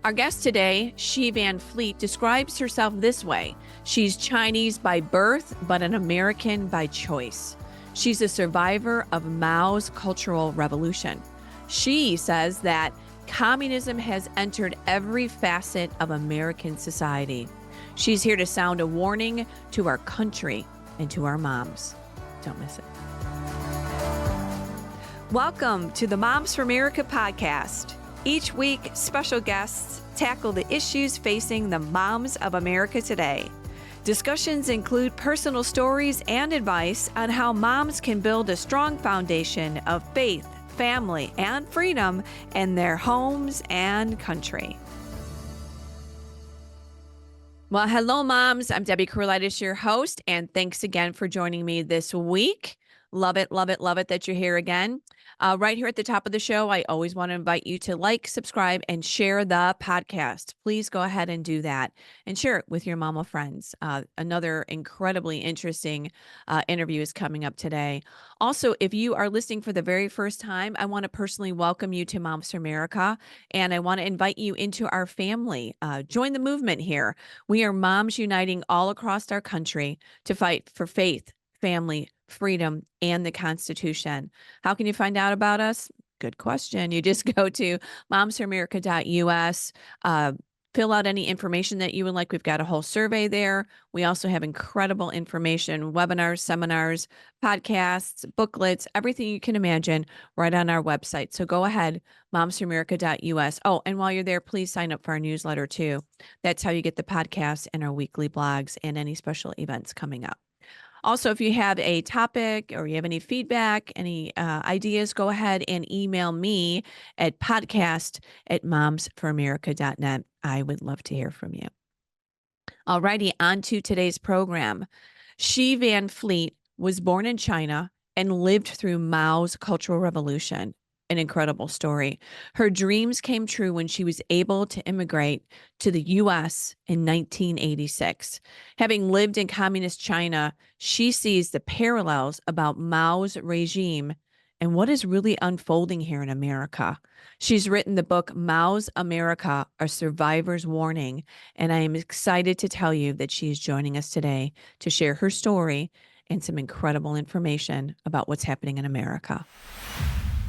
Our guest today, Xi Van Fleet, describes herself this way. She's Chinese by birth, but an American by choice. She's a survivor of Mao's Cultural Revolution. She says that communism has entered every facet of American society. She's here to sound a warning to our country and to our moms. Don't miss it. Welcome to the Moms for America podcast. Each week, special guests tackle the issues facing the moms of America today. Discussions include personal stories and advice on how moms can build a strong foundation of faith, family, and freedom in their homes and country. Well, hello, moms. I'm Debbie Carlitis, your host, and thanks again for joining me this week. Love it, love it, love it that you're here again. Right here at the top of the show, I always want to invite you to like, subscribe, and share the podcast. Please go ahead and do that and share it with your mama friends. Another incredibly interesting interview is coming up today. Also, if you are listening for the very first time, I want to personally welcome you to Moms for America, and I want to invite you into our family. Join the movement here. We are moms uniting all across our country to fight for faith, family, freedom, and the Constitution. How can you find out about us? Good question. You just go to momsforamerica.us, fill out any information that you would like. We've got a whole survey there. We also have incredible information, webinars, seminars, podcasts, booklets, everything you can imagine right on our website. So go ahead, momsforamerica.us. Oh, and while you're there, please sign up for our newsletter too. That's how you get the podcasts and our weekly blogs and any special events coming up. Also, if you have a topic or you have any feedback, any ideas, go ahead and email me at podcast@momsforamerica.net. I would love to hear from you. All righty, on to today's program. Xi Van Fleet was born in China and lived through Mao's Cultural Revolution. An incredible story. Her dreams came true when she was able to immigrate to the U.S. in 1986. Having lived in communist China, she sees the parallels about Mao's regime and what is really unfolding here in America. She's written the book Mao's America, A Survivor's Warning, and I am excited to tell you that she is joining us today to share her story and some incredible information about what's happening in America.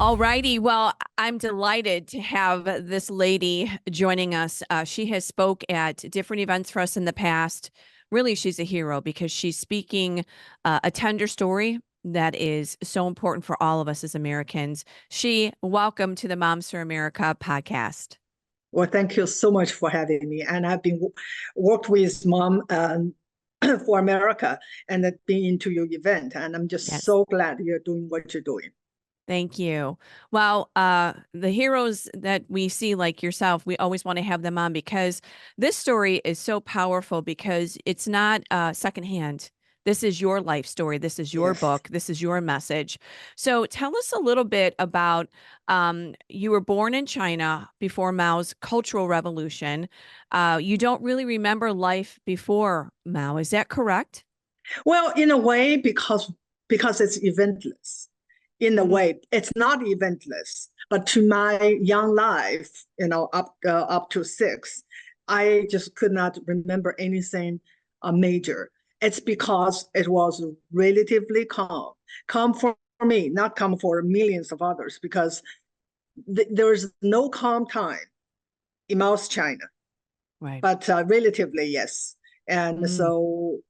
All righty. Well, I'm delighted to have this lady joining us. She has spoke at different events for us in the past. Really, she's a hero because she's speaking a tender story that is so important for all of us as Americans. Xi, welcome to the Moms for America podcast. Well, thank you so much for having me. And I've been worked with Mom for America and been into your event. And I'm just so glad you're doing what you're doing. Thank you. Well, the heroes that we see like yourself, we always want to have them on because this story is so powerful because it's not secondhand. This is your life story. This is your book. This is your message. So tell us a little bit about, you were born in China before Mao's Cultural Revolution. You don't really remember life before Mao. Is that correct? Well, in a way, because it's eventless. In a way, it's not eventless, but to my young life, up to 6, I just could not remember anything major. It's because it was relatively calm for me, not calm for millions of others, because there's no calm time in Mao's China, right? But relatively, yes. And so,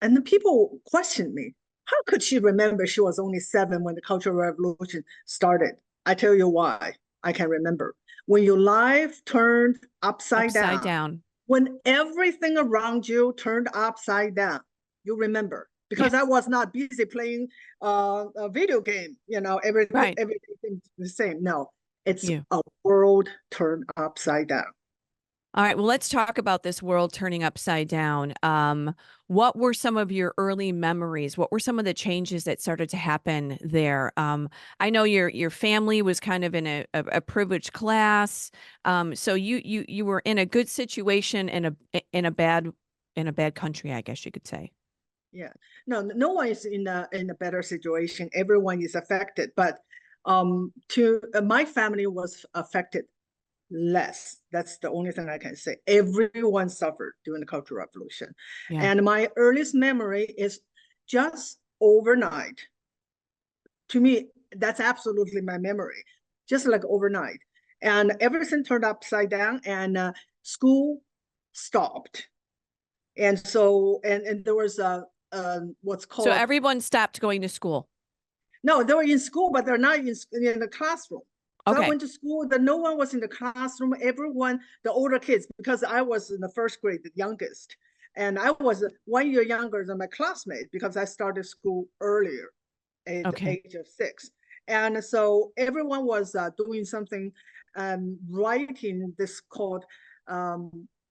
and the people questioned me. How could she remember she was only 7 when the Cultural Revolution started? I tell you why I can remember. When your life turned upside down, when everything around you turned upside down, you remember. Because I was not busy playing a video game, everything the same. No, it's a world turned upside down. All right, well, let's talk about this world turning upside down. What were some of your early memories? What were some of the changes that started to happen there? I know your family was kind of in a privileged class, so you were in a good situation in a bad country, I guess you could say. Yeah, no one is in a better situation. Everyone is affected, but my family was affected less. That's the only thing I can say. Everyone suffered during the Cultural Revolution. Yeah. And my earliest memory is just overnight. To me, that's absolutely my memory, just like overnight. And everything turned upside down, and school stopped. And so, and there was what's So called, everyone stopped going to school. no, they were in school, but they're not in the classroom. So I Okay. went to school, that no one was in the classroom. Everyone, the older kids, because I was in the first grade, the youngest, and I was 1 year younger than my classmates because I started school earlier at the Okay. age of 6. And so everyone was doing something, writing this called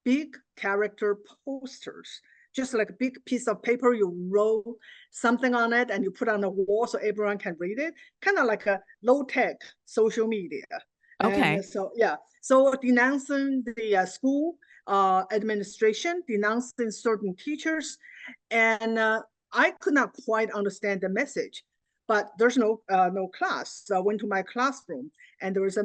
big character posters, just like a big piece of paper. You roll something on it and you put on the wall so everyone can read it, kind of like a low-tech social media. Okay. And so, yeah, so denouncing the school administration, denouncing certain teachers, and I could not quite understand the message, but there's no class. So I went to my classroom, and there was a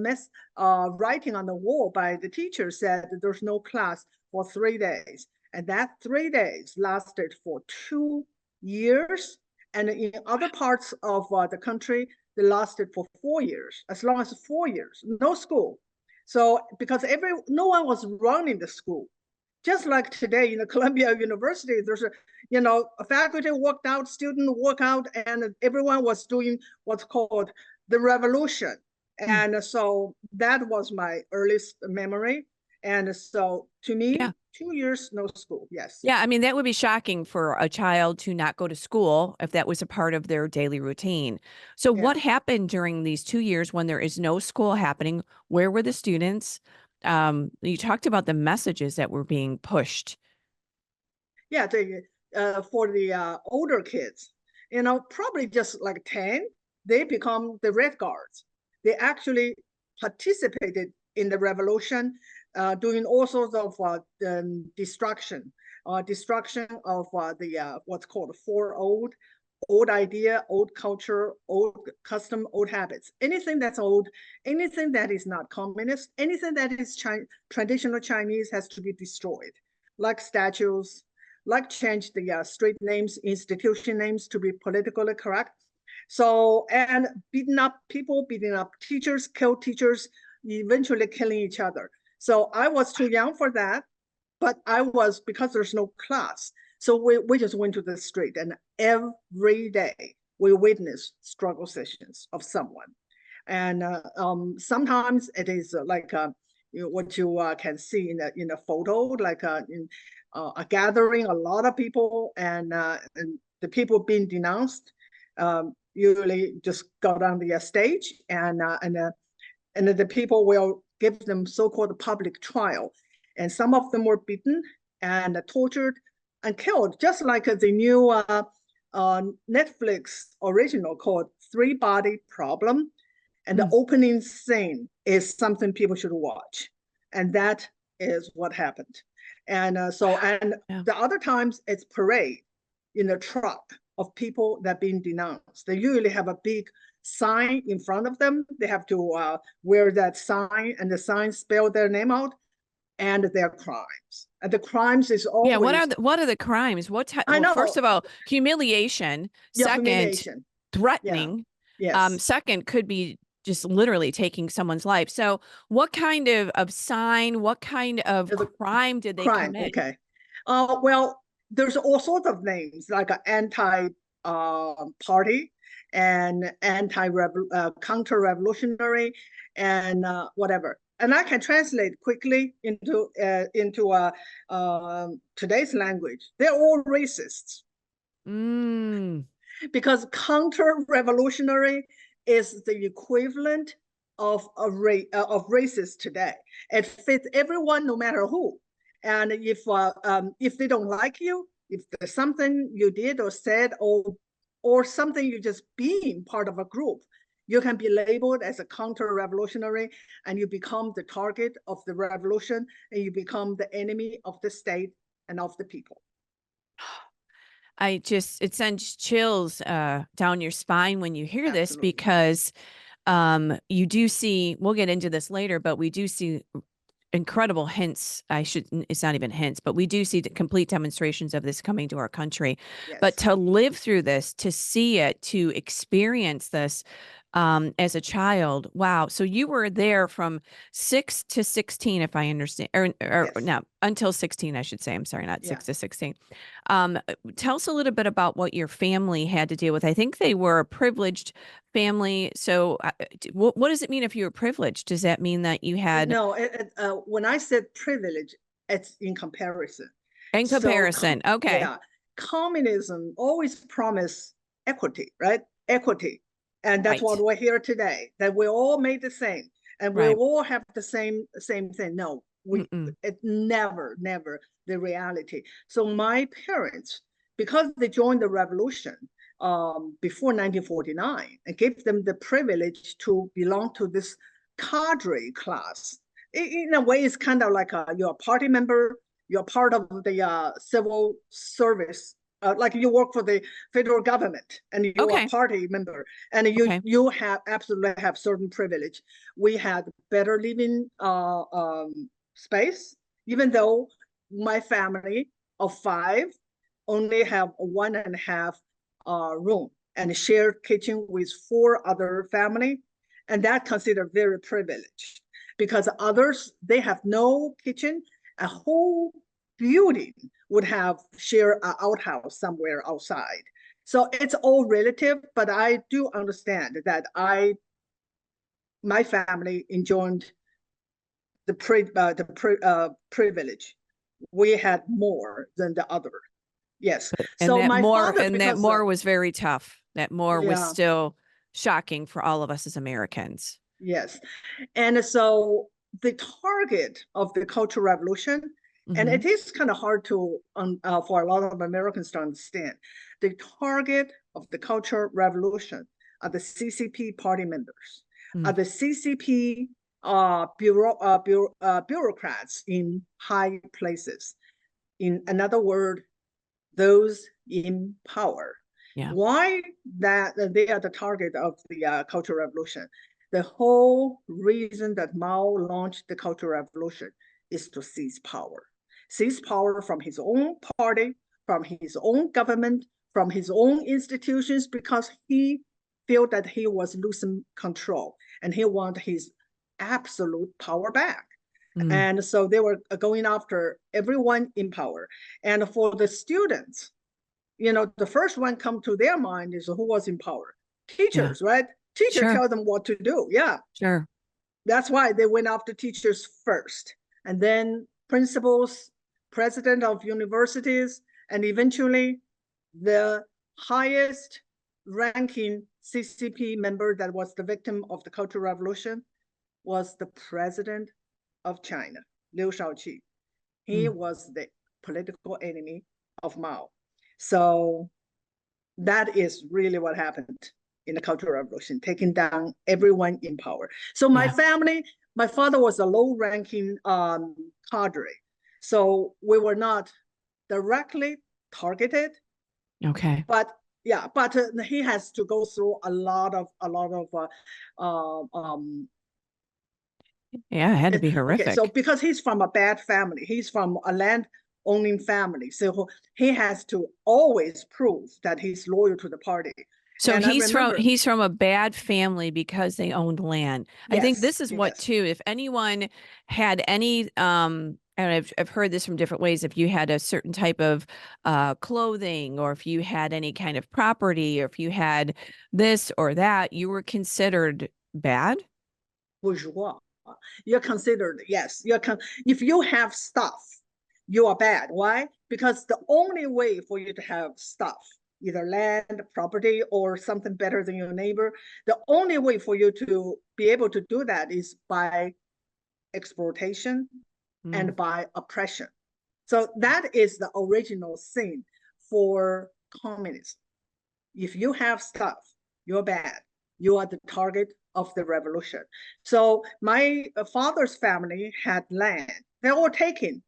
writing on the wall by the teacher said there's no class for 3 days, and that 3 days lasted for 2 years, and in other parts of the country, they lasted for 4 years, as long as 4 years, no school. So because no one was running the school, just like today in the Columbia University, there's a faculty walked out, student walk out, and everyone was doing what's called the revolution. Hmm. And so that was my earliest memory. And so to me, Yeah. 2 years, no school. Yes. Yeah. I mean, that would be shocking for a child to not go to school if that was a part of their daily routine. So, what Yeah. happened during these 2 years when there is no school happening? Where were the students? You talked about the messages that were being pushed. Yeah. For the older kids, probably just like 10, they become the Red Guards. They actually participated in the revolution, doing all sorts of destruction of the what's called four old idea, old culture, old custom, old habits. Anything that's old, anything that is not communist, anything that is traditional Chinese has to be destroyed, like statues, like change the street names, institution names to be politically correct. So, and beating up people, beating up teachers, kill teachers, eventually killing each other. So I was too young for that, but because there's no class. So we just went to the street, and every day we witnessed struggle sessions of someone. And sometimes it is like what you can see in a photo, like in a gathering, a lot of people, and the people being denounced usually just go on the stage, and the people will give them so-called public trial, and some of them were beaten and tortured and killed, just like the new Netflix original called Three Body Problem. And the Mm. opening scene is something people should watch. And that is what happened. And and Yeah. the other times it's parade in a truck of people that are being denounced. They usually have a big sign in front of them. They have to wear that sign, and the sign spell their name out and their crimes. And the crimes is Yeah, always, what are the crimes? I Well, first know, of all, humiliation. yeah, Second, humiliation. Yeah, threatening. yes. Second could be just literally taking someone's life. So, what kind of sign, what kind of The crime did they crime, commit? okay. Well, there's all sorts of names, like an anti party and counter revolutionary and whatever. And I can translate quickly into today's language. They're all racists, Mm. because counter revolutionary is the equivalent of racist today. It fits everyone, no matter who. And if they don't like you, if there's something you did or said, or something you just being part of a group, you can be labeled as a counter revolutionary, and you become the target of the revolution, and you become the enemy of the state and of the people. It sends chills down your spine when you hear this Absolutely. because You do see, we'll get into this later, but we do see incredible hints. It's not even hints, but we do see the complete demonstrations of this coming to our country. But Yes. to live through this, to see it, to experience this as a child, wow. So you were there from 6 to 16, if I understand, or Yes. no, until 16, I should say. I'm sorry, not Yeah. 6 to 16. Um, Tell us a little bit about what your family had to deal with. I think they were a privileged family. So what does it mean if you were privileged? Does that mean that you had, No, when I said privilege, it's in comparison. in So, comparison? Okay. yeah, communism always promised equity, right? Equity. And that's what Right. we're here today, that we all made the same and we Right. all have the same thing. No, Mm-mm. it never the reality. So my parents, because they joined the revolution before 1949, it gave them the privilege to belong to this cadre class. In a way, it's kind of like you're a party member, you're part of the civil service, like you work for the federal government and you are a Okay. party member, and Okay. you have absolutely have certain privilege. We had better living space, even though my family of five only have 1.5 room and shared kitchen with 4 other family, and that considered very privileged because others they have no kitchen. A whole building would have share an outhouse somewhere outside. So it's all relative, but I do understand that my family enjoyed the privilege. We had more than the other. Yes. So my father, And that because more was very tough. That more was yeah, still shocking for all of us as Americans. yes. And so the target of the Cultural Revolution, and Hmm. it is kind of hard to for a lot of Americans to understand, the target of the Cultural Revolution are the CCP party members, are Mm. the CCP bureaucrats in high places. In another word, those in power. Yeah. Why that they are the target of the Cultural Revolution? The whole reason that Mao launched the Cultural Revolution is to seize power from his own party, from his own government, from his own institutions, because he felt that he was losing control and he wanted his absolute power back. Mm. And so they were going after everyone in power. And for the students, the first one come to their mind is who was in power? Yeah. Teachers, right? Teacher Sure. tell them what to do. Yeah, Sure. that's why they went after teachers first, and then principals, president of universities, and eventually the highest ranking CCP member that was the victim of the Cultural Revolution was the president of China, Liu Shaoqi. He Mm. was the political enemy of Mao. So that is really what happened in the Cultural Revolution, taking down everyone in power. So my Yeah. family, my father was a low-ranking cadre, so we were not directly targeted, Okay. but yeah, but he has to go through a lot of Yeah. It had to be okay, so horrific. because he's from a bad family, he's from a land owning family, so he has to always prove that he's loyal to the party. So And I remember, he's from a bad family because they owned land. I think yes, this is what yes, too, if anyone had any and I've heard this from different ways, if you had a certain type of clothing, or if you had any kind of property, or if you had this or that, you were considered bad. bourgeois. You're considered, yes, if you have stuff, you are bad. Why? Because the only way for you to have stuff, either land, property, or something better than your neighbor, the only way for you to be able to do that is by exploitation Mm. and by oppression. So that is the original sin for communism. If you have stuff, you're bad. You are the target of the revolution. So my father's family had land. They're all taken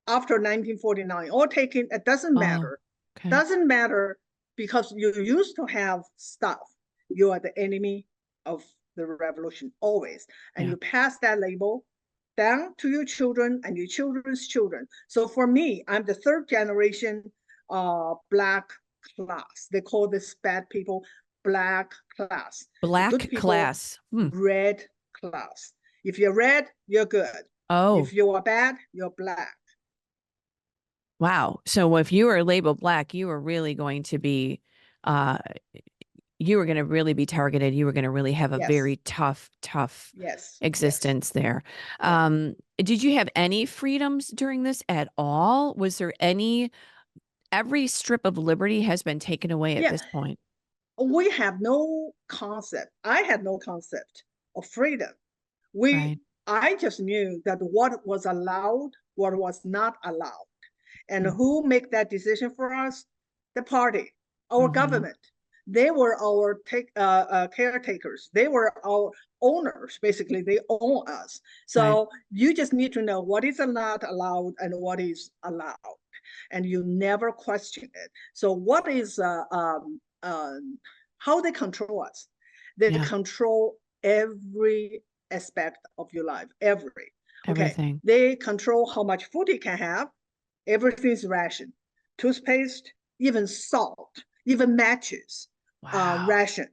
after 1949, all taken. It doesn't Oh, matter. okay. Doesn't matter because you used to have stuff. You are the enemy of the revolution, always. And Yeah. you pass that label down to your children and your children's children. So for me, I'm the third generation Black class. They call this bad people Black class. The good Black people, class. red class. If you're red, you're good. Oh, If you are bad, you're Black. wow. So if you were labeled Black, you were really going to be, uh, you were going to really be targeted. You were going to really have a Yes, very tough yes, yes, existence there. yeah. Did you have any freedoms during this at all? Was there any, every strip of liberty has been taken away at Yeah, this point, we have no concept. I had no concept of freedom. We, right? I just knew that what was allowed, what was not allowed. And Mm. who make that decision for us? The party, our Mm-hmm. government. They were our caretakers. They were our owners. Basically, they own us. Right. So you just need to know what is not allowed and what is allowed, and you never question it. So what is how they control us? They Yeah. control every aspect of your life. Every. Okay. Everything. They control how much food you can have. Everything's rationed. Toothpaste, even salt, even matches, Wow. rationed.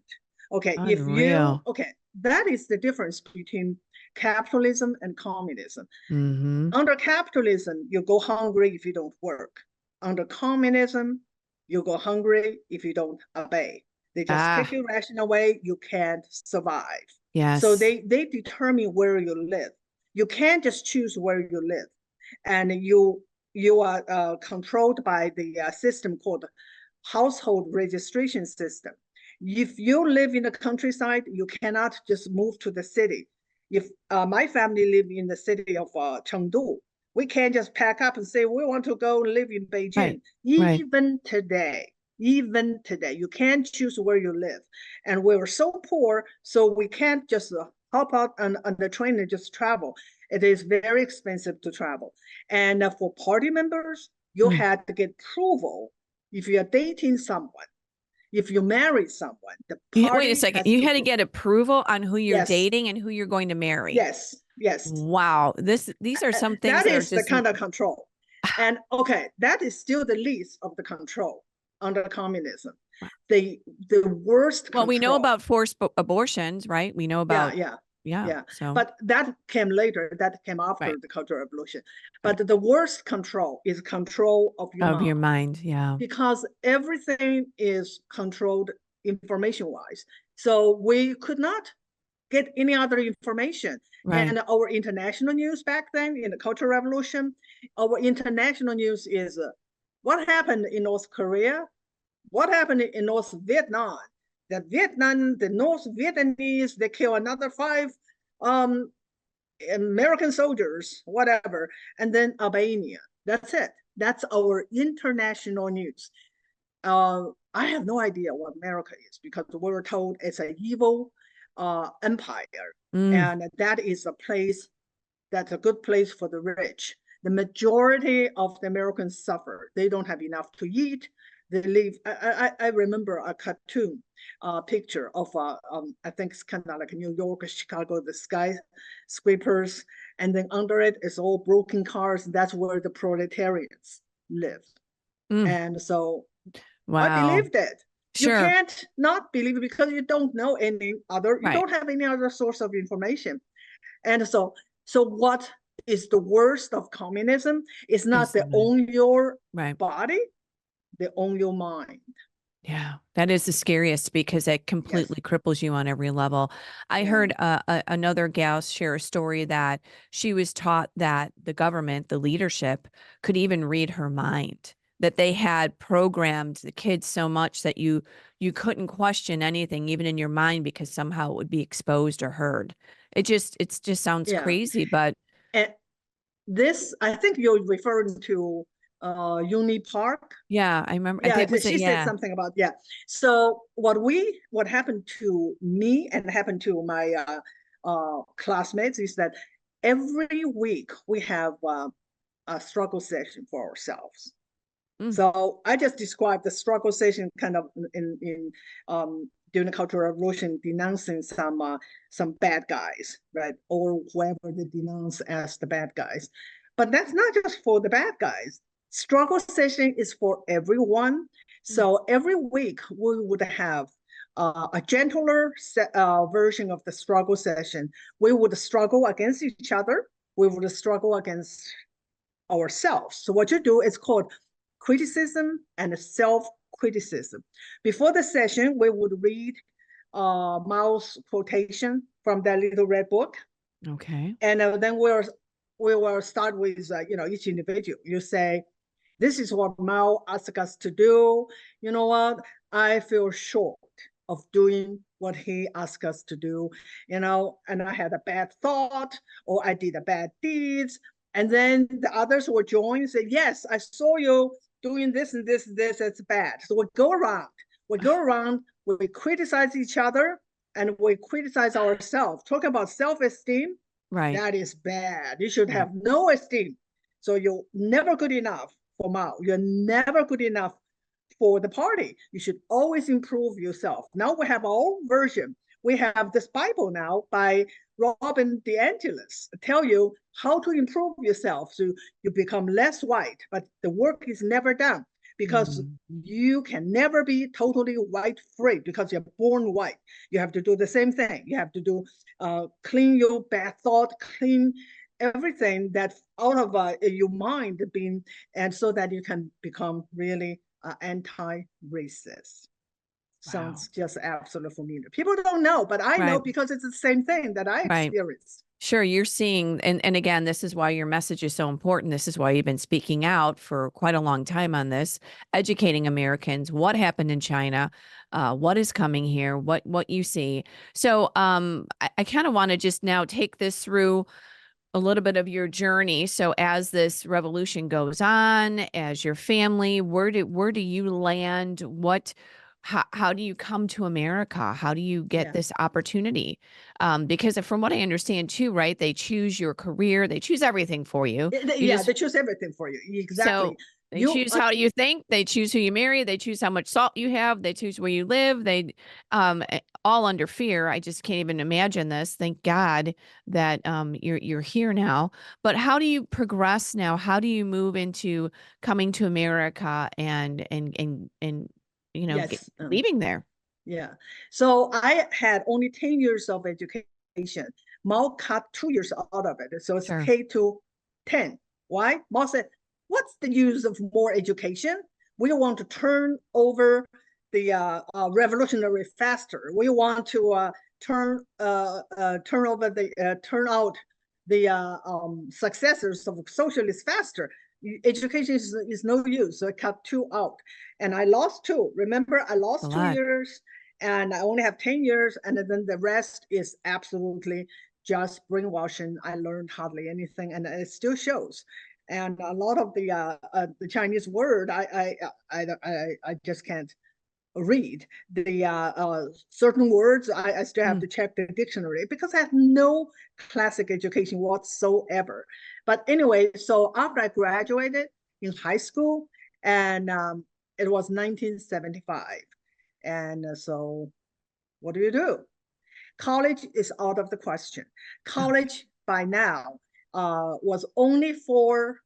Okay, if you, Unreal. okay, that is the difference between capitalism and communism. Mm-hmm. Under capitalism, you go hungry if you don't work. Under communism, you go hungry if you don't obey. They just take Ah, your ration away, you can't survive. So yes. they determine where you live. You can't just choose where you live. And you are controlled by the system called household registration system. If you live in the countryside, you cannot just move to the city. If my family live in the city of Chengdu, we can't just pack up and say we want to go live in Right. Beijing. Right. Even today, you can't choose where you live. And we were so poor, so we can't just hop out on the train and just travel. It is very expensive to travel. And for party members, you Mm. had to get approval if you're dating someone, if you marry someone, the Wait a party second. has You to had to approve. get approval on who you're Yes, dating and who you're going to marry. yes, yes. Wow. These are some things That that are is the just, kind of control. And okay, that is still the least of the control under communism. The worst well, we know control. about forced abortions, right? We know Yeah, about, yeah, yeah. yeah. So, But that came later. That came right. after the Cultural Revolution. Right. But the worst control is control of your Of your mind, mind. Yeah. because everything is controlled information wise. So we could not get any other information. Right. And our international news back then in the Cultural Revolution, our international news is what happened in North Korea, what happened in North Vietnam. The North Vietnamese, they kill another 5 um, American soldiers, whatever, and then Albania. That's it. That's our international news. I have no idea what America is, because we were told it's an evil empire, Mm. and that is a place that's a good place for the rich. The majority of the Americans suffer. They don't have enough to eat. They live. I remember a cartoon picture of I think it's kind of like New York or Chicago, the skyscrapers, and then under it is all broken cars. That's where the proletarians live. Mm. And so I Wow. believed it. You Sure. can't not believe it because you don't know any other, you Right. don't have any other source of information. And so what is the worst of communism is not Is the they mind. own your Right. body, they own your mind. Yeah, that is the scariest because it Yes. completely cripples you on every level. I Yeah. heard another gal share a story that she was taught that the government, the leadership, could even read her mind. That they had programmed the kids so much that you couldn't question anything, even in your mind, because somehow it would be exposed or heard. It just sounds Yeah. crazy, but And this, I think you're referring to Uni Park. yeah, I remember. Yeah, That was it. she said Yeah. something about, yeah. So what happened to me and happened to my classmates is that every week we have a struggle session for ourselves. Mm, So I just described the struggle session kind of in during the Cultural Revolution denouncing some bad guys, right? Or whoever they denounce as the bad guys. But that's not just for the bad guys. Struggle session is for everyone. So every week we would have a gentler version of the struggle session. We would struggle against each other. We would struggle against ourselves. So what you do is called criticism and self-criticism. Before the session, we would read Mao's quotation from that little red book. Okay. And then we will start with each individual. You say, this is what Mao asked us to do. You know what? I feel short of doing what he asked us to do, and I had a bad thought, or I did a bad deeds. And then the others will join and say, yes, I saw you doing this and this and this, it's bad. So we go around, we criticize each other, and we criticize ourselves. Talking about self-esteem, Right. that is bad. You should Right. have no esteem. So you're never good enough for Mao. You're never good enough for the party. You should always improve yourself. Now we have our own version. We have this Bible now by Robin DeAngelis tell you how to improve yourself so you become less white, but the work is never done because you can never be totally white free because you're born white. You have to do the same thing. You have to do clean your bad thought, clean everything that's out of your mind being, and so that you can become really anti-racist. Wow. Sounds just absolutely familiar. People don't know, but I know because it's the same thing that I experienced. Sure, you're seeing, and again, this is why your message is so important. This is why you've been speaking out for quite a long time on this, educating Americans what happened in China, what is coming here, what you see. So I kind of want to just now take this through a little bit of your journey. So as this revolution goes on, as your family, where do you land? How do you come to America? How do you get this opportunity? Because from what I understand too, right? They choose your career, they choose everything for you. They choose everything for you. Exactly. So they choose how you think, they choose who you marry, they choose how much salt you have, they choose where you live, they all under fear. I just can't even imagine this. Thank God that you're here now. But how do you progress now? How do you move into coming to America and leaving there? Yeah. So I had only 10 years of education. Mao cut 2 years out of it. So it's K to 10. Why? Mao said, what's the use of more education? We want to turn over the revolutionary faster. We want to turn out the successors of socialists faster. Education is no use. So I cut 2 out. And I lost 2. Remember, I lost 2 years and I only have 10 years. And then the rest is absolutely just brainwashing. I learned hardly anything, and it still shows. And a lot of the Chinese word, I just can't read. The certain words, I still have to check the dictionary because I have no classic education whatsoever. But anyway, so after I graduated in high school, and it was 1975. And so what do? College is out of the question. College by now was only for,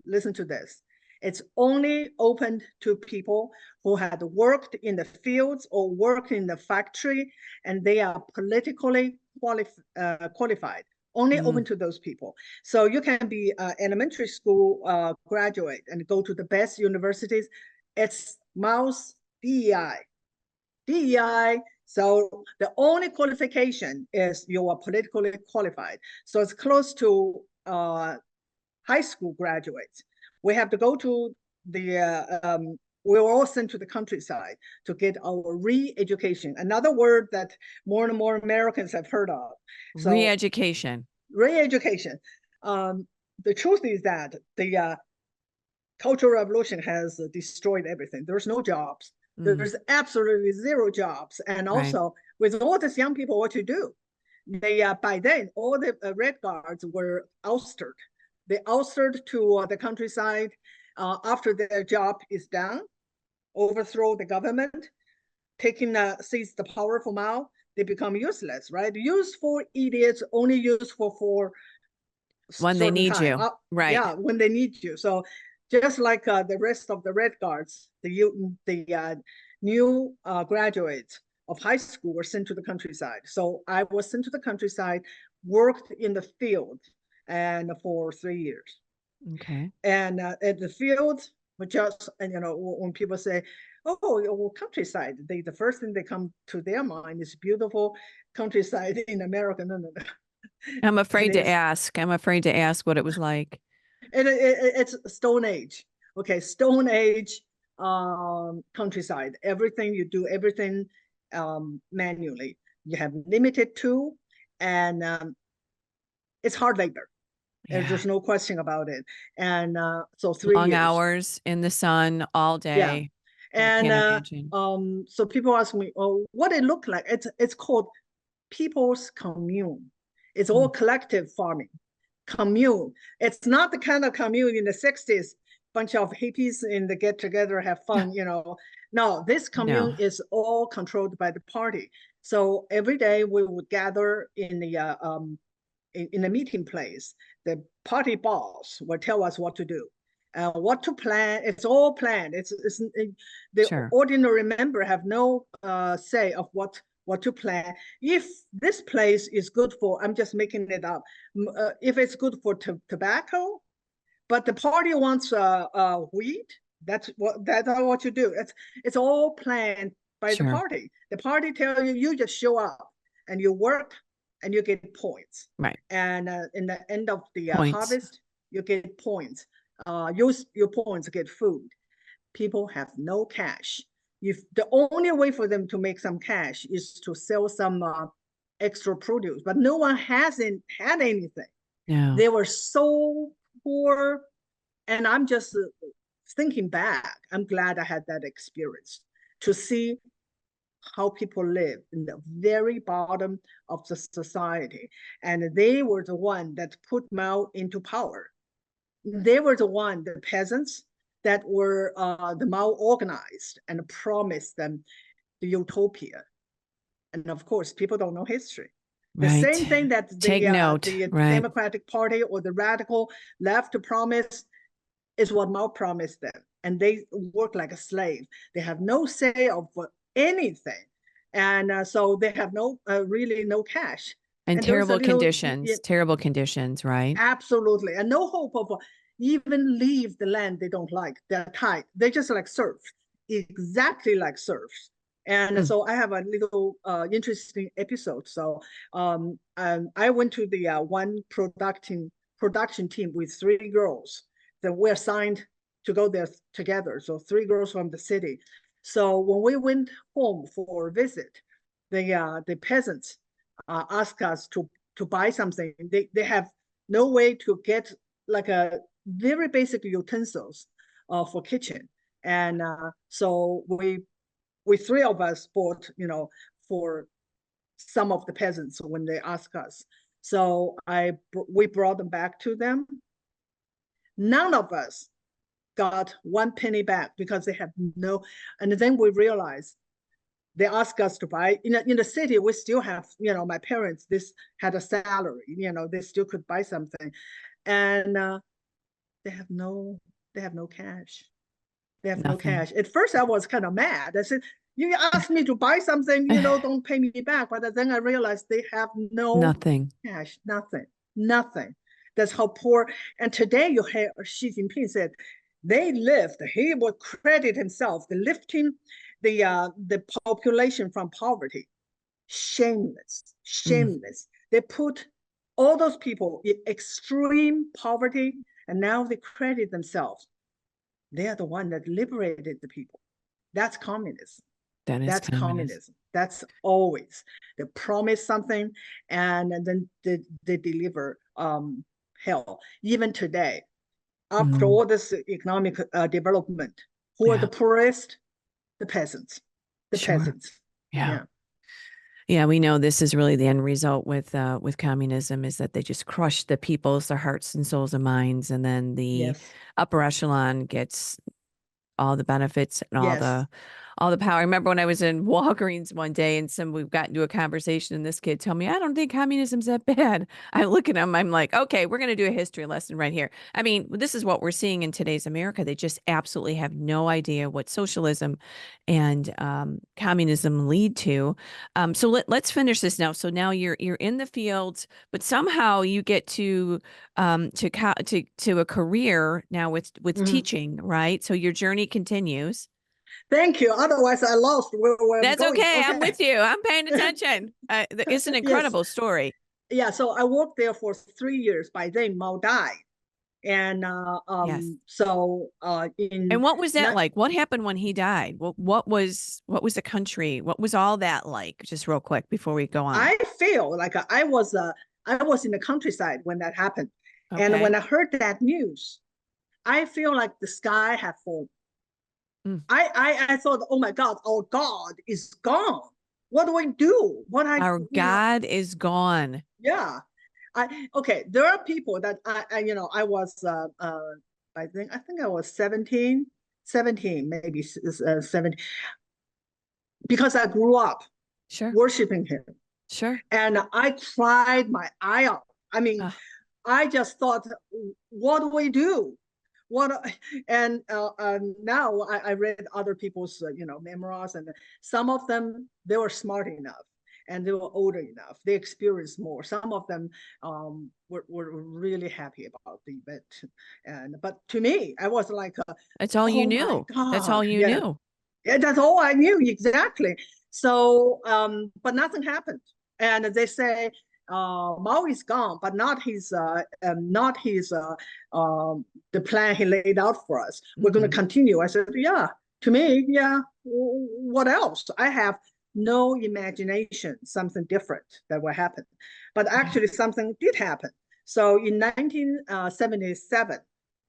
listen to this, it's only open to people who had worked in the fields or worked in the factory, and they are politically qualified. Only open to those people. So you can be an elementary school graduate and go to the best universities. It's Mao's DEI. DEI. So the only qualification is you are politically qualified. So it's close to high school graduates. We have to go to we were all sent to the countryside to get our re-education. Another word that more and more Americans have heard of. So, re-education. Re-education. The truth is that the Cultural Revolution has destroyed everything. There's no jobs. There's absolutely 0 jobs. And also, with all these young people, what to do? They by then, all the Red Guards were ousted. They ousted to the countryside after their job is done, overthrow the government. seize the power from Mao, they become useless, right? Useful idiots only useful for When they certain need time. you. Right. Yeah, when they need you. So just like the rest of the Red Guards, the new graduates of high school were sent to the countryside. So I was sent to the countryside, worked in the field, and for 3 years. Okay. And at the field, we just, and when people say, "Oh, well, countryside," the first thing that come to their mind is beautiful countryside in America. No, no, no. I'm It afraid to is ask. I'm afraid to ask what it was like. it's Stone Age. Okay, Stone Age countryside. Everything you do, everything manually. You have limited tool, and it's hard labor. Yeah. There's no question about it. And so three Long years. hours in the sun all Yeah. day. I And can't imagine. so people ask me, "Oh, what it look like?" It's called people's commune. It's all Mm. collective farming. Commune. It's not the kind of commune in the 60s, bunch of hippies in the get together, have fun, No, this No. commune is all controlled by the party. So every day we would gather in a meeting place. The party boss will tell us what to do. What to plan, it's all planned. The Sure. ordinary member have no say of what to plan. If this place is good for, I'm just making it up, if it's good for tobacco, but the party wants wheat, that's what you do. It's all planned by the Sure. party. The party tell you, you just show up and you work and you get points. Right. And in the end of the Points. harvest, you get points. Use your points to get food. People have no cash. If the only way for them to make some cash is to sell some extra produce, but no one hasn't had anything. No. They were so poor, and I'm just thinking back. I'm glad I had that experience to see how people live in the very bottom of the society, and they were the one that put Mao into power. They were the one, the peasants, that were the Mao organized and promised them the utopia. And of course, people don't know history. The Right. same thing that Take note. the Right. Democratic Party or the radical left promised is what Mao promised them. And they work like a slave. They have no say of anything. And so they have really no cash. And And there's a little, terrible conditions, right? absolutely, and no hope of even leave the land they don't like. They're tied. They're just like serfs, exactly like serfs. And Mm. so I have a little interesting episode. So I went to the one production team with three girls that were assigned to go there together. So three girls from the city. So when we went home for a visit, the peasants asked us to buy something. They have no way to get like a very basic utensils for kitchen. And so we three of us bought, for some of the peasants when they ask us. So we brought them back to them. None of us got 1 penny back because they have no. And then we realized they ask us to buy in the city. We still have, my parents, this had a salary, they still could buy something. And they have no cash. They have no Nothing. cash. At first I was kind of mad. I said, you asked me to buy something, don't pay me back. But then I realized they have no Nothing. cash. Nothing. That's how poor. And today you hear Xi Jinping said he would credit himself the lifting the population from poverty. Shameless, Mm. shameless. They put all those people in extreme poverty, and now they credit themselves. They are the one that liberated the people. That's communism. That is That's communism. communism. That's always they promise something, and then they deliver hell. Even today, after Mm. all this economic development, who are the Yeah. poorest? The peasants. The Sure. peasants. Yeah. Yeah. Yeah, we know this is really the end result with communism is that they just crush the people's, their hearts and souls and minds, and then the Yes. upper echelon gets all the benefits and Yes. all the power. I remember when I was in Walgreens one day and we've got into a conversation and this kid told me, I don't think communism's that bad. I look at him, I'm like, okay, we're going to do a history lesson right here. I mean, this is what we're seeing in today's America. They just absolutely have no idea what socialism and communism lead to. So let's finish this now. So now you're in the fields, but somehow you get to a career now with Mhm. teaching, right? So your journey continues. Thank you. Otherwise, I lost where I'm That's going. okay. I'm Okay. with you. I'm paying attention. It's an Yes. incredible story. Yeah. So I worked there for 3 years. By then, Mao died. And Yes. in And what was that not, like? What happened when he died? What was the country? What was all that like? Just real quick before we go on. I feel like I was in the countryside when that happened. And when Okay. I heard that news, I feel like the sky had fallen. Mm. I thought, oh my God, our God is gone. What do we do? What I, Our you know, God is gone. yeah. Okay, there are people that I was I think I was 17, maybe 17, because I grew up Sure. worshiping him, Sure. and I cried my eye out. I mean, Oh, I just thought, what do we do? What and now I read other people's memoirs, and some of them, they were smart enough and they were older enough, they experienced more. Some of them were really happy about the event, and but to me I was like, that's all you oh my knew. That's God, all you yeah, knew. yeah, that's all I knew exactly. So but nothing happened, and they say Mao is gone, but not his the plan he laid out for us. We're going to Hmm. continue. I said, yeah. To me, yeah. What else? I have no imagination. Something different that will happen, but actually something did happen. So in 1977,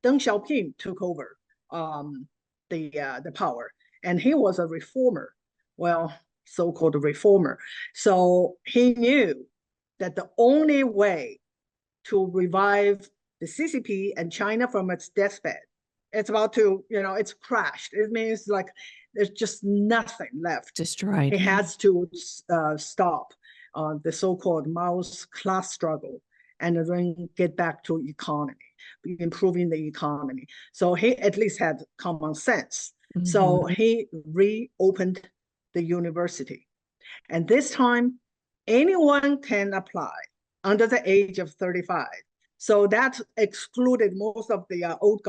Deng Xiaoping took over the power, and he was a reformer. Well, so-called reformer. So he knew that the only way to revive the CCP and China from its deathbed, it's about to, it's crashed. It means like there's just nothing left. Destroyed. He has to stop the so-called Mao's class struggle and then get back to economy, improving the economy. So he at least had common sense. So Hmm. he reopened the university. And this time, anyone can apply under the age of 35. So that excluded most of the old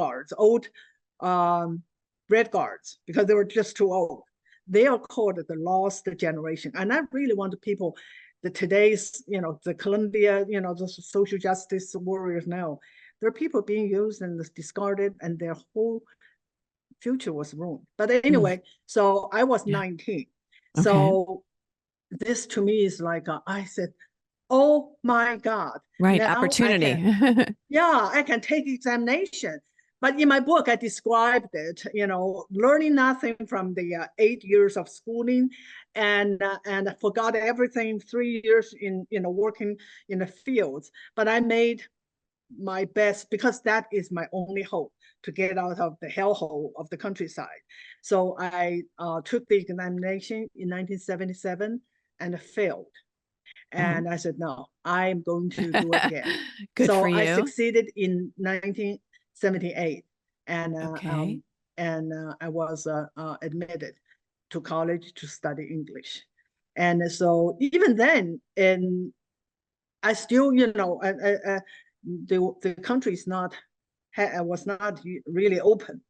um, red guards, because they were just too old. They are called the lost generation. And I really want people, the today's, the Columbia, the social justice warriors now, there are people being used and discarded, and their whole future was ruined. But Mm. anyway, so I was Yeah. 19. Okay. So this to me is like, I said, oh my God, Right. now I Opportunity. can, yeah, I can take examination. But in my book, I described it, learning nothing from the 8 years of schooling, and forgot everything 3 years in, working in the fields. But I made my best, because that is my only hope to get out of the hellhole of the countryside. So I took the examination in 1977 and failed. Oh. And I said, no, I'm going to do it again. Good for So I you. succeeded in 1978, and Okay. I was admitted to college to study English. And so even then, and I still, the country is not was not really open.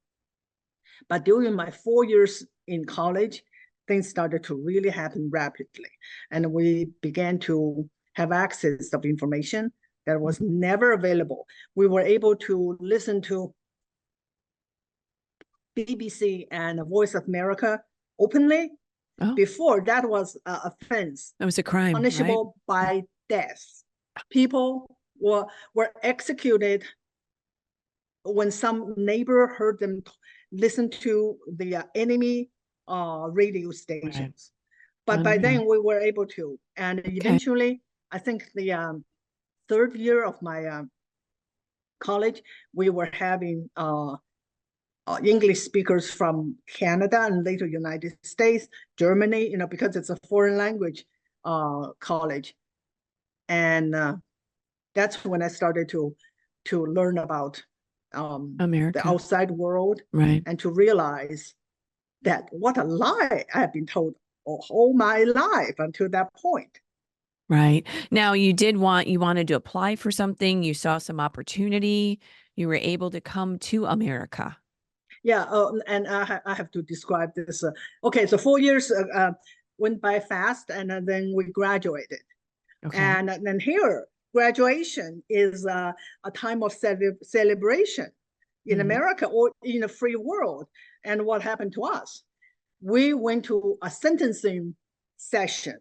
But during my 4 years in college, things started to really happen rapidly, and we began to have access of information that was never available. We were able to listen to BBC and Voice of America openly. Oh, Before, that was an offense, that was a crime, right? punishable by death. People were executed when some neighbor heard them listen to the enemy radio Right. stations. But by Unreal. then we were able to, and Okay. eventually, I think the third year of my college, we were having English speakers from Canada and later United States, Germany, because it's a foreign language college. And that's when I started to learn about the America. outside world Right. and to realize that what a lie I have been told all my life until that point. Right. Now you wanted to apply for something, you saw some opportunity, you were able to come to America. Yeah, and I have to describe this. Okay, so 4 years went by fast, and then we graduated. Okay. And then here, graduation is a time of celebration in Mhm. America or in the free world. And what happened to us? We went to a sentencing session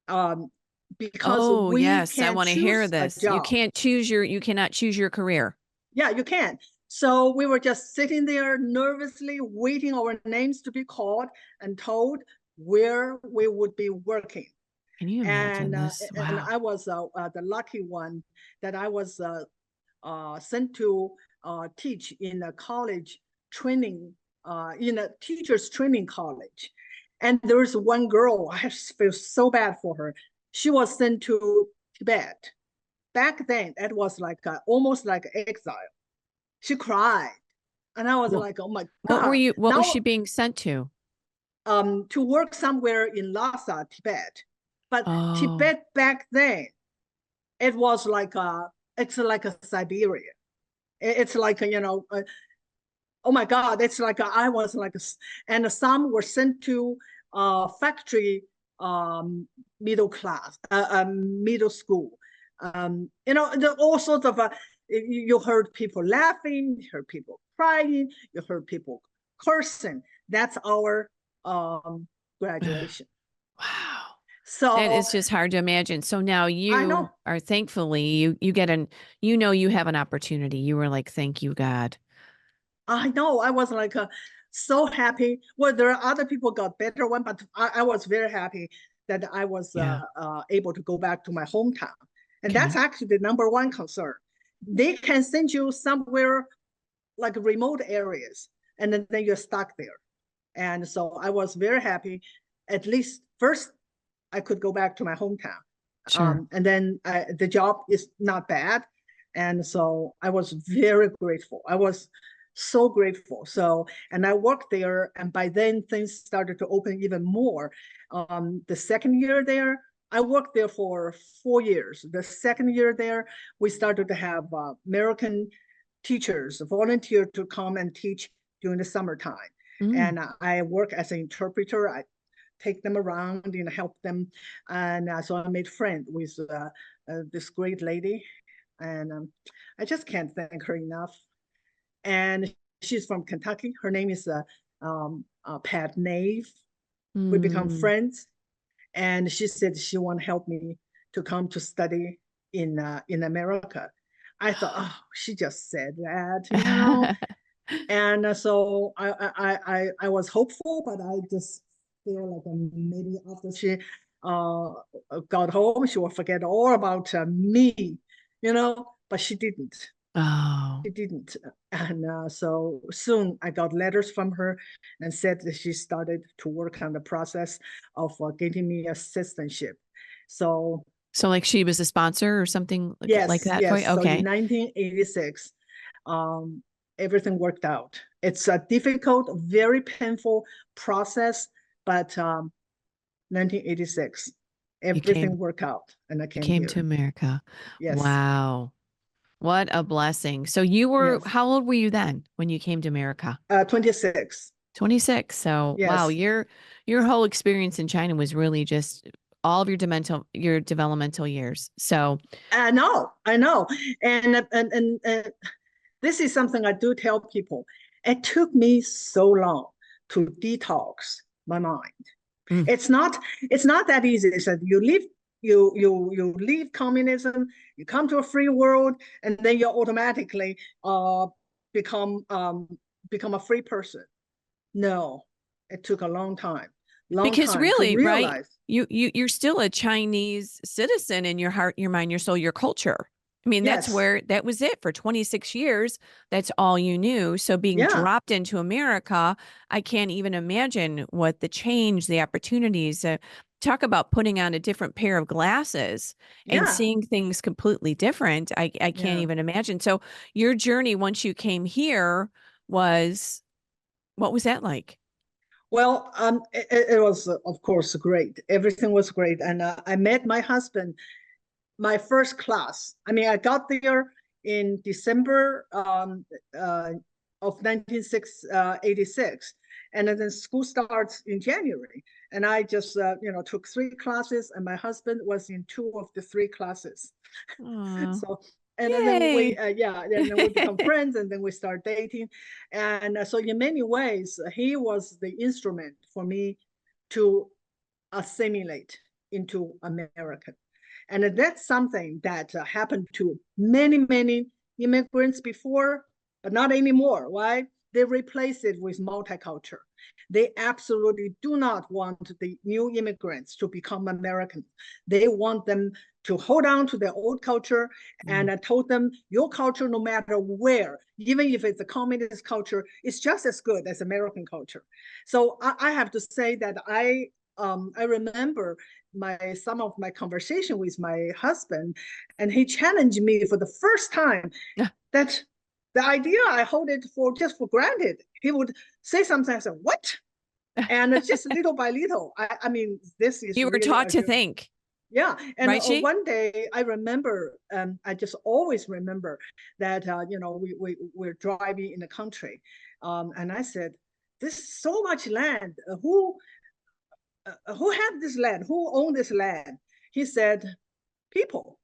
um, because Oh, we yes, I can want to hear choose a this. job. You cannot choose your career. Yeah, you can. So we were just sitting there nervously waiting our names to be called and told where we would be working. Can you And imagine this? Wow. I was the lucky one that I was sent to teach in a college training, in a teacher's training college. And there was one girl, I feel so bad for her. She was sent to Tibet. Back then, that was like almost like exile. She cried. And I was Well, like, oh my God. what was she Now, being sent to? to work somewhere in Lhasa, Tibet. But Oh, Tibet back then, it was like it's like a Siberia. It's like oh my God, it's like I was like, and some were sent to factory middle class, middle school. All sorts of. You heard people laughing, you heard people crying, you heard people cursing. That's our graduation. wow. That So is just hard to imagine. So now I you know are thankfully you get you have an opportunity. You were like, thank you, God. I was like so happy. Well, there are other people got better one, but I was very happy that I was Yeah. able to go back to my hometown. And that's Okay. actually the number one concern. They can send you somewhere like remote areas, and then you're stuck there. And so I was very happy. At least first, I could go back to my hometown. Sure. And then the job is not bad. And so I was very grateful. I was so grateful. So, and I worked there, and by then things started to open even more. The second year there, I worked there for 4 years. The second year there, we started to have American teachers volunteer to come and teach during the summertime. Mm. And I work as an interpreter. I take them around and help them. And so I made friends with this great lady. And I just can't thank her enough. And she's from Kentucky. Her name is Pat Nave. We become Mm. friends. And she said she want to help me to come to study in America. I thought, oh, she just said that. And so I was hopeful, but I just feel like maybe after she uh, got home, she will forget all about me. But she didn't. Oh. She didn't. And so soon I got letters from her and said that she started to work on the process of getting me assistantship. So So like she was a sponsor or something like yes, that for you? yes. So in Okay. 1986, um, everything worked out. It's a difficult, very painful process, but 1986, You everything came worked out, and I you came came to here. America. Yes, Wow. What a blessing. So yes. how old were you then when you came to America? 26. 26. So, wow, Yes. your whole experience in China was really just all of your developmental years. So, I know, and this is something I do tell people. It took me so long to detox my mind. mm, It's not that easy. It's that you leave communism, you come to a free world, and then you automatically become become a free person. No, it took a long because time to really, right? realize. You're still a Chinese citizen in your heart, your mind, your soul, your culture. I mean, Yes. that was it for 26 years. That's all you knew. So being Yeah. dropped into America, I can't even imagine what the change, the opportunities, talk about putting on a different pair of glasses and Yeah. seeing things completely different. I can't Yeah. even imagine. So your journey once you came here was, what was that like? Well, it was, of course, great. Everything was great. And I met my husband, my first class. I mean, I got there in December of 1986. And then school starts in January. And I just, took three classes, and my husband was in two of the three classes. Oh, So, and then yay. and then we become friends, and then we start dating. And so in many ways, he was the instrument for me to assimilate into American. And that's something that happened to many, many immigrants before, but not anymore. Why? They replace it with multicultural. They absolutely do not want the new immigrants to become American. They want them to hold on to their old culture. And I told them, your culture, no matter where, even if it's a communist culture, is just as good as American culture. So I have to say that I remember some of my conversation with my husband, and he challenged me for the first time that the idea I hold it for just for granted. He would say something, I said, "What?" And it's just little by little. I mean, this is You were really taught a to journey. think, Yeah, and right, she? one day I remember, I just always remember that we're driving in the country, and I said, "This is so much land. Who had this land? Who owned this land?" He said, "People."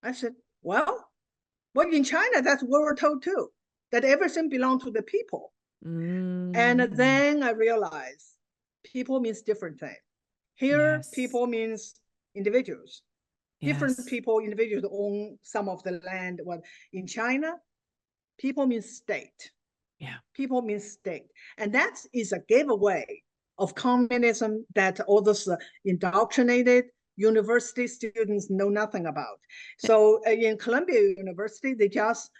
I said, well, in China, that's what we're told too, that everything belongs to the people. And Mm, then I realized people means different thing. Here, yes, people means individuals. Different yes, people, individuals own some of the land. Well, in China, people means state. yeah. People means state. And that is a giveaway of communism that all those indoctrinated university students know nothing about. So in Columbia University, they just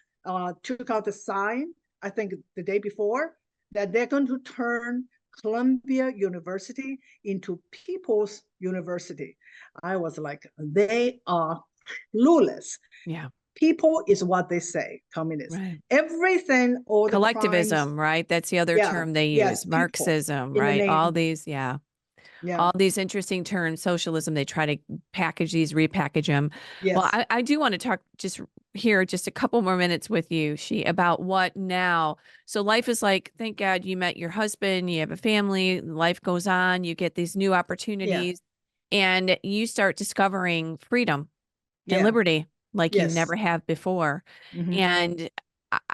took out the sign, I think the day before, that they're going to turn Columbia University into People's University. I was like, they are clueless. Yeah, People is what they say, communists. right. Everything, all the crimes, Collectivism, right? That's the other yeah, term they yes, use. people Marxism, in the right? All name, these, yeah. yeah, All these interesting terms, socialism, they try to package these, repackage them. Well, yes, I do want to talk just here just a couple more minutes with you, she, about what now. So life is like, thank God you met your husband, you have a family, life goes on, you get these new yeah, opportunities, and you start discovering freedom and yeah, liberty like you yes, never have before. mm-hmm. And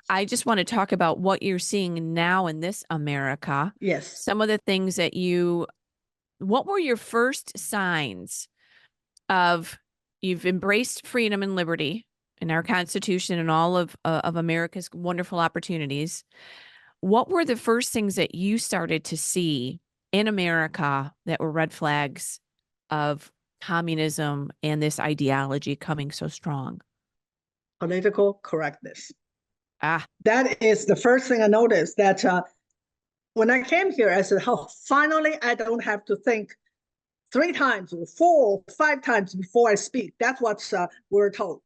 I just want to talk about what you're seeing now in this America. Yes, Some of the things that what were your first signs of you've embraced freedom and liberty in our Constitution and all of America's wonderful opportunities? What were the first things that you started to see in America that were red flags of communism and this ideology coming so strong? political correctness. Ah, That is the first thing I noticed. That when I came here, I said, "Oh, finally, I don't have to think three times or four or five times before I speak." That's what we're told.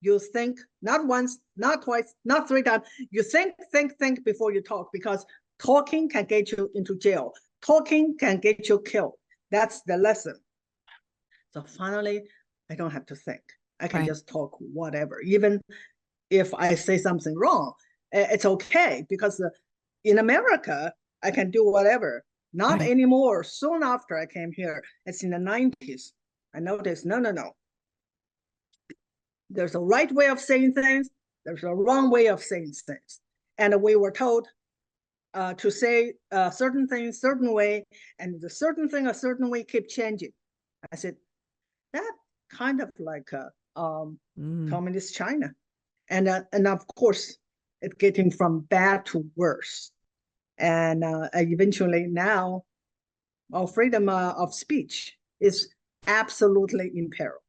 You think not once, not twice, not three times. You think before you talk, because talking can get you into jail. Talking can get you killed. That's the lesson. So finally, I don't have to think. I can right, just talk whatever. Even if I say something wrong, it's okay, because in America, I can do whatever. Not right, anymore. Soon after I came here, it's in the 90s. I noticed, no. There's a right way of saying things, there's a wrong way of saying things. And we were told to say certain things certain way, and the certain thing a certain way keep changing. I said, that kind of like mm, communist China. And of course, it's getting from bad to worse. And eventually now, our freedom of speech is absolutely in peril.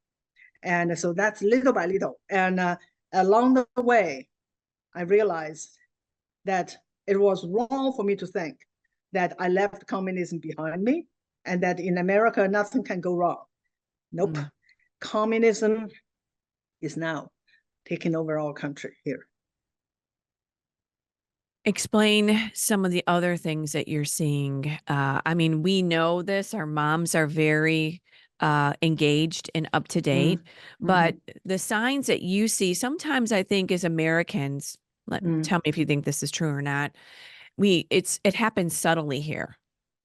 And so that's little by little. And along the way, I realized that it was wrong for me to think that I left communism behind me and that in America, nothing can go wrong. Nope. Mm. Communism is now taking over our country here. Explain some of the other things that you're seeing. I mean, we know this, our moms are very engaged and up to date, but the signs that you see sometimes, I think, as Americans, tell me if you think this is true or not, it happens subtly here.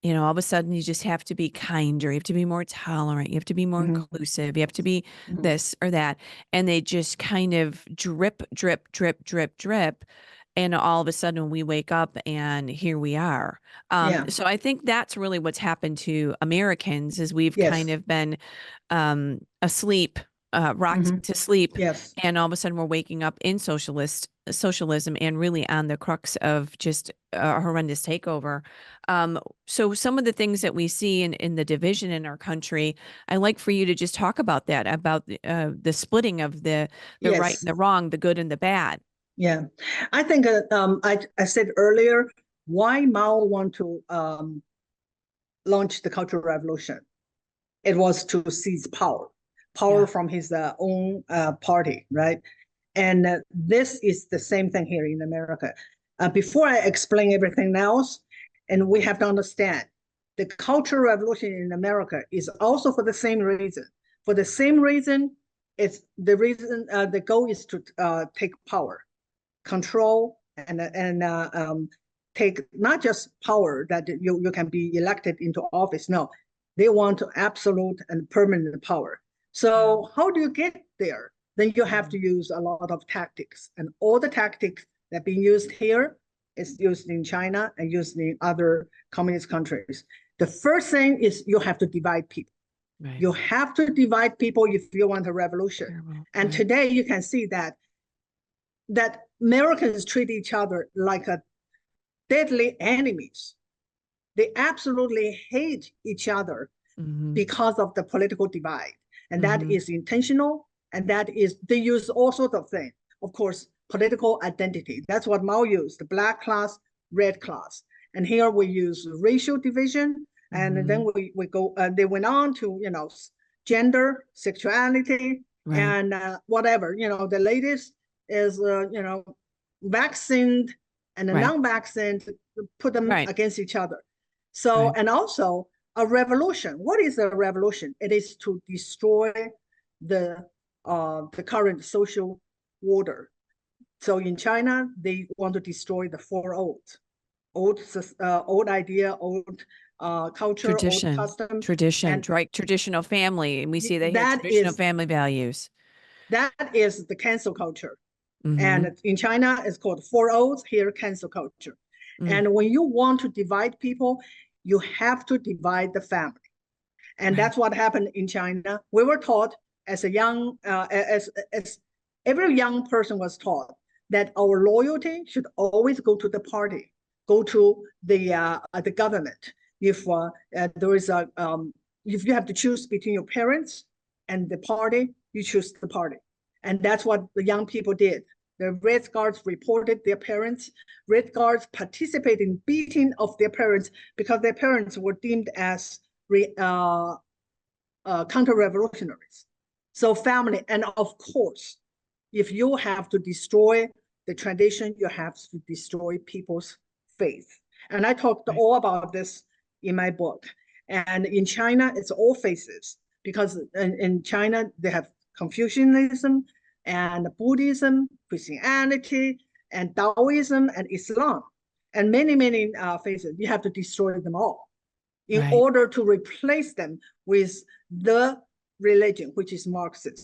You know, all of a sudden you just have to be kinder, you have to be more tolerant, you have to be more inclusive, you have to be this or that. And they just kind of drip, drip, drip, drip, drip. And all of a sudden we wake up and here we are. Yeah. So I think that's really what's happened to Americans is we've kind Yes. of been asleep, rocked to sleep, Yes. and all of a sudden we're waking up in socialism and really on the crux of just a horrendous takeover. So some of the things that we see in the division in our country, I like for you to just talk about that, about the splitting of the right Yes. and the wrong, the good and the bad. Yeah. I think I said earlier why Mao want to launch the Cultural Revolution. It was to seize power from his own party, right? And this is the same thing here in America. Before I explain everything else, and we have to understand, the Cultural Revolution in America is also for the same reason. For the same reason, it's the reason the goal is to take power, control, and take not just power that you can be elected into office. No, they want absolute and permanent power. So how do you get there? Then you have to use a lot of tactics, and all the tactics that are being used here is used in China and used in other communist countries. The first thing is you have to divide people. Right. You have to divide people if you want a revolution. And today you can see that Americans treat each other like a deadly enemies. They absolutely hate each other because of the political divide. And that is intentional. And that is, they use all sorts of things. Of course, political identity. That's what Mao used, the black class, red class. And here we use racial division. And then we go, they went on to, gender, sexuality, and whatever. The latest is, vaccinated and the non-vaccinated, put them against each other. So, and also a revolution. What is a revolution? It is to destroy the current social order. So in China, they want to destroy the four old idea, old culture, old custom, tradition, right? Traditional family, and we see that here, traditional family values. That is the cancel culture. And in China, it's called four O's, here cancel culture. And when you want to divide people, you have to divide the family. And that's what happened in China. We were taught as a young, as every young person was taught that our loyalty should always go to the party, go to the government. If there is if you have to choose between your parents and the party, you choose the party. And that's what the young people did. The Red Guards reported their parents. Red Guards participated in beating of their parents because their parents were deemed as counter-revolutionaries. So family, and of course, if you have to destroy the tradition, you have to destroy people's faith. And I talked all about this in my book. And in China, it's all faces because in China, they have Confucianism and Buddhism, Christianity, and Taoism and Islam, and many, many faces. You have to destroy them all in order to replace them with the religion, which is Marxism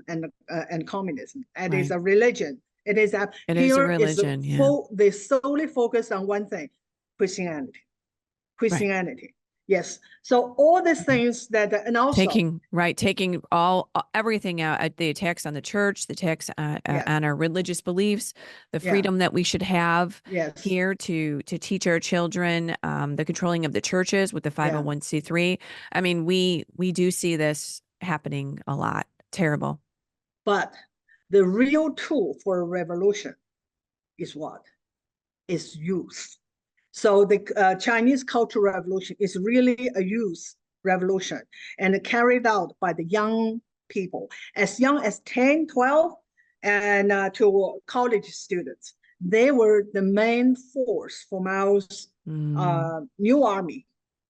and communism. And it's a religion. It is a religion. They solely focus on one thing: Christianity. Yes. So all these things that, and also taking everything out, the attacks on the church, the attacks on our religious beliefs, the freedom that we should have here to teach our children, the controlling of the churches with the 501c3. I mean, we do see this happening a lot. Terrible. But the real tool for a revolution is what? Is youth. So the Chinese Cultural Revolution is really a youth revolution and carried out by the young people, as young as 10, 12, and to college students. They were the main force for Mao's new army.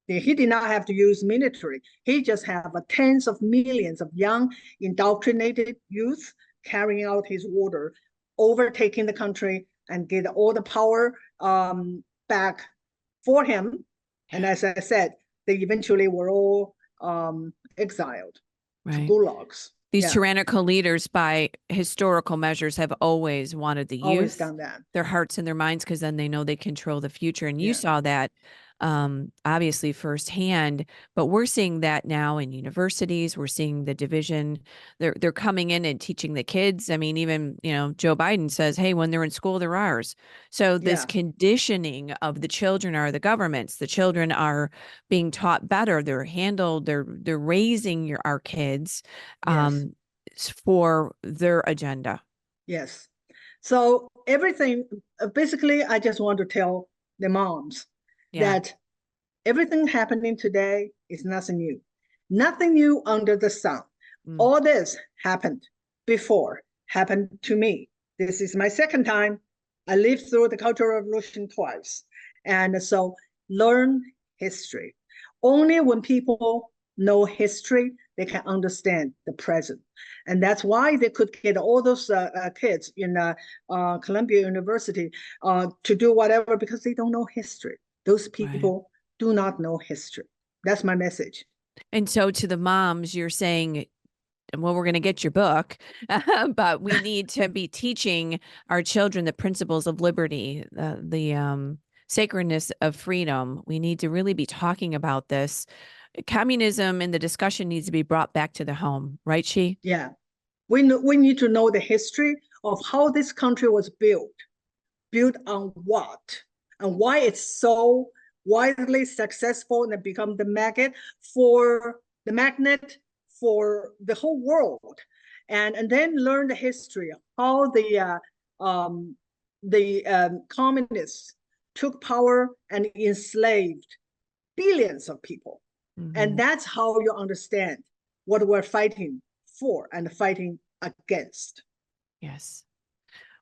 He did not have to use military. He just have tens of millions of young, indoctrinated youth carrying out his order, overtaking the country and get all the power back for him. And as I said, they eventually were all exiled to gulags. These tyrannical leaders, by historical measures, have always wanted the youth, always done that. Their hearts and their minds, because then they know they control the future. And you saw that obviously firsthand, but we're seeing that now in universities. We're seeing the division. They're coming in and teaching the kids. I mean, even, Joe Biden says, hey, when they're in school, they're ours. So this conditioning of the children are the government's. The children are being taught better. They're handled. They're raising our kids for their agenda. Yes. So everything, basically, I just want to tell the moms that everything happening today is nothing new. Nothing new under the sun. All this happened before, happened to me. This is my second time. I lived through the Cultural Revolution twice. And so learn history. Only when people know history, they can understand the present. And that's why they could get all those kids in Columbia University to do whatever, because they don't know history. Those people do not know history. That's my message. And so to the moms, you're saying, well, we're going to get your book, but we need to be teaching our children the principles of liberty, the sacredness of freedom. We need to really be talking about this. Communism and the discussion needs to be brought back to the home, right, Xi? Yeah. We need to know the history of how this country was built on what, and why it's so widely successful and become the magnet for the whole world, and then learn the history of how the communists took power and enslaved billions of people. And that's how you understand what we're fighting for and fighting against. Yes.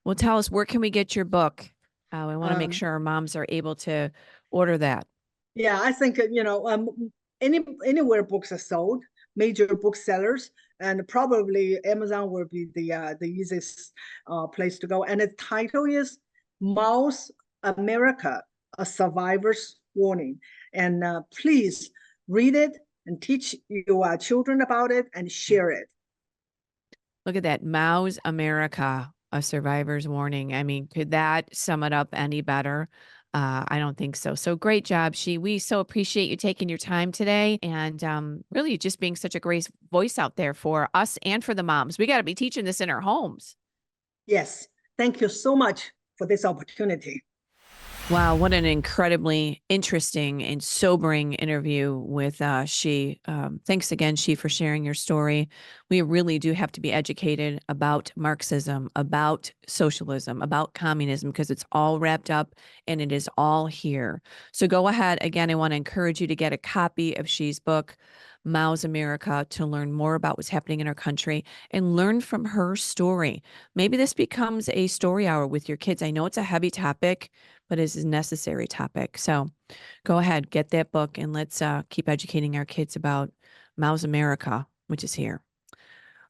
Well, tell us, where can we get your book? We want to make sure our moms are able to order that. Yeah, I think, anywhere books are sold, major booksellers, and probably Amazon will be the easiest place to go. And the title is Mao's America, A Survivor's Warning. And please read it and teach your children about it and share it. Look at that. Mao's America, A Survivor's Warning. I mean, could that sum it up any better? I don't think so. So great job, Xi. We so appreciate you taking your time today and really just being such a great voice out there for us and for the moms. We got to be teaching this in our homes. Yes. Thank you so much for this opportunity. Wow, what an incredibly interesting and sobering interview with Xi. Thanks again, Xi, for sharing your story. We really do have to be educated about Marxism, about socialism, about communism, because it's all wrapped up and it is all here. So go ahead. Again, I want to encourage you to get a copy of Xi's book, Mao's America, to learn more about what's happening in our country and learn from her story. Maybe this becomes a story hour with your kids. I know it's a heavy topic, but it's a necessary topic. So go ahead, get that book, and let's keep educating our kids about Mao's America, which is here.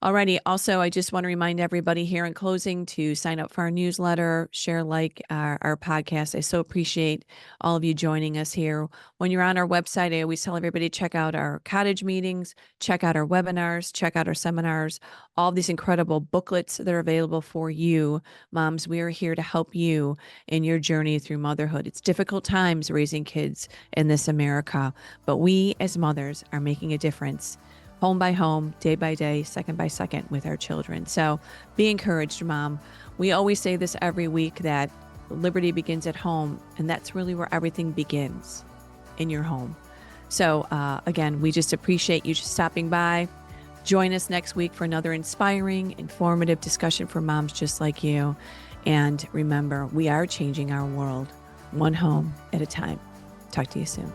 Alrighty. Also, I just want to remind everybody here in closing to sign up for our newsletter, share, like our podcast. I so appreciate all of you joining us here. When you're on our website, I always tell everybody to check out our cottage meetings, check out our webinars, check out our seminars, all these incredible booklets that are available for you. Moms, we are here to help you in your journey through motherhood. It's difficult times raising kids in this America, but we as mothers are making a difference, home by home, day by day, second by second with our children. So be encouraged, Mom. We always say this every week, that liberty begins at home, and that's really where everything begins, in your home. So again, we just appreciate you stopping by. Join us next week for another inspiring, informative discussion for moms just like you. And remember, we are changing our world one home at a time. Talk to you soon.